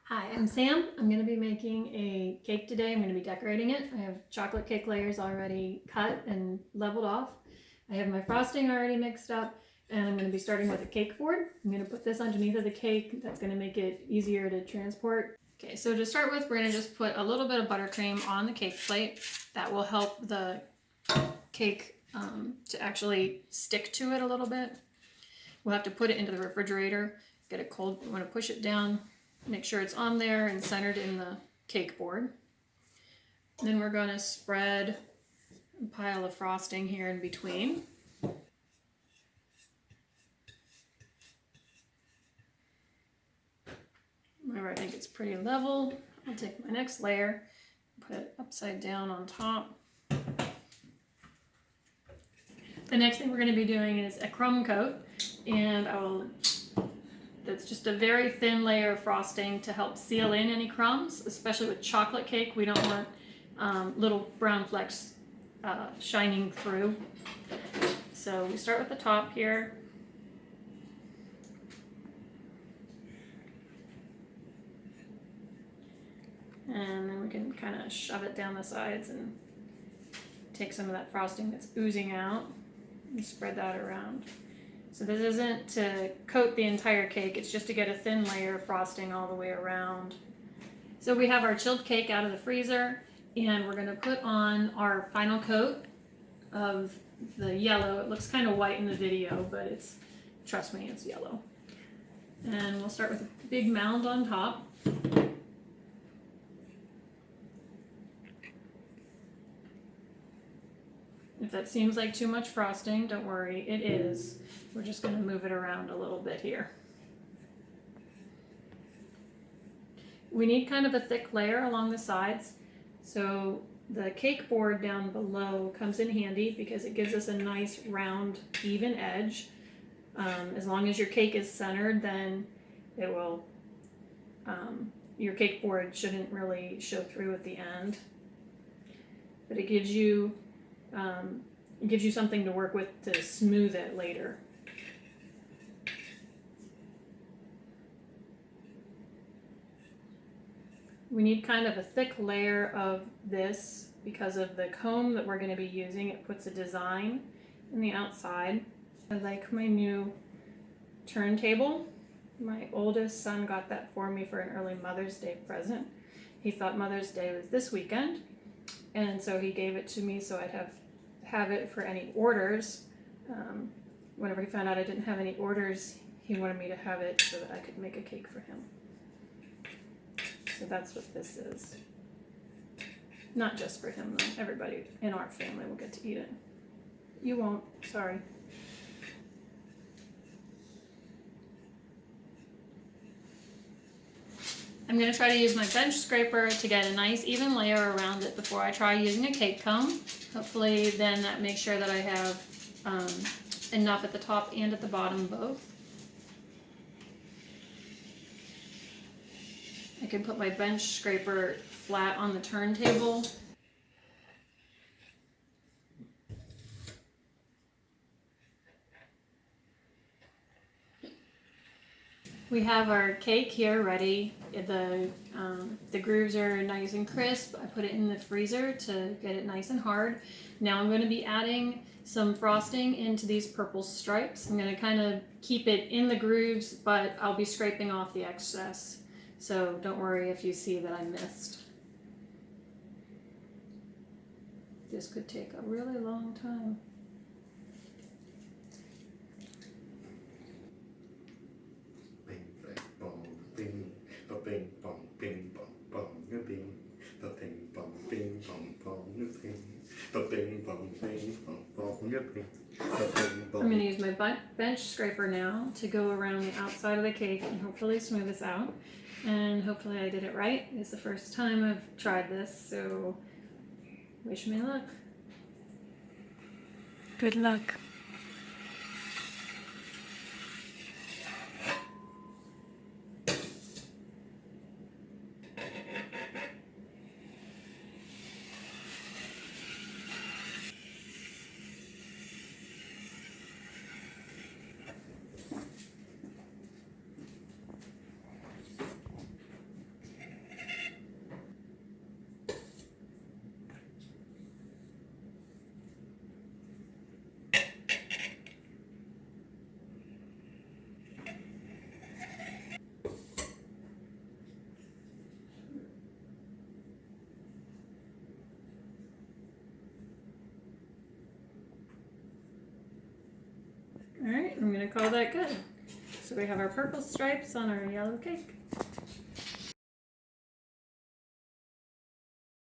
Hi, I'm Sam. I'm going to be making a cake today. I'm going to be decorating it. I have chocolate cake layers already cut and leveled off. I have my frosting already mixed up, and I'm going to be starting with a cake board. I'm going to put this underneath of the cake. That's going to make it easier to transport. Okay, so to start with, we're going to just put a little bit of buttercream on the cake plate. That will help the cake to actually stick to it a little bit. We'll have to put it into the refrigerator, get it cold. We want to push it down, make sure it's on there and centered in the cake board. Then we're going to spread a pile of frosting here in between. Whenever I think it's pretty level, I'll take my next layer, put it upside down on top. The next thing we're going to be doing is a crumb coat, and that's just a very thin layer of frosting to help seal in any crumbs, especially with chocolate cake. We don't want little brown flecks shining through. So we start with the top here. And then we can kind of shove it down the sides and take some of that frosting that's oozing out and spread that around. So this isn't to coat the entire cake, it's just to get a thin layer of frosting all the way around. So we have our chilled cake out of the freezer, and we're going to put on our final coat of the yellow. It looks kind of white in the video, but trust me, it's yellow. And we'll start with a big mound on top. If that seems like too much frosting, don't worry, it is. We're just going to move it around a little bit here. We need kind of a thick layer along the sides, so the cake board down below comes in handy because it gives us a nice round even edge. As long as your cake is centered, then it will your cake board shouldn't really show through at the end, but it gives you something to work with to smooth it later. We need kind of a thick layer of this because of the comb that we're going to be using. It puts a design in the outside. I like my new turntable. My oldest son got that for me for an early Mother's Day present. He thought Mother's Day was this weekend, and so he gave it to me so I'd have it for any orders. Whenever he found out I didn't have any orders, he wanted me to have it so that I could make a cake for him. So that's what this is. Not just for him though, everybody in our family will get to eat it. You won't, sorry. I'm going to try to use my bench scraper to get a nice even layer around it before I try using a cake comb. Hopefully then that makes sure that I have enough at the top and at the bottom both. I can put my bench scraper flat on the turntable. We have our cake here ready. The grooves are nice and crisp. I put it in the freezer to get it nice and hard. Now I'm going to be adding some frosting into these purple stripes. I'm going to kind of keep it in the grooves, but I'll be scraping off the excess. So don't worry if you see that I missed. This could take a really long time. I'm going to use my bench scraper now to go around the outside of the cake and hopefully smooth this out. And hopefully I did it right. It's the first time I've tried this, so wish me luck. Good luck. All right, I'm gonna call that good. So we have our purple stripes on our yellow cake.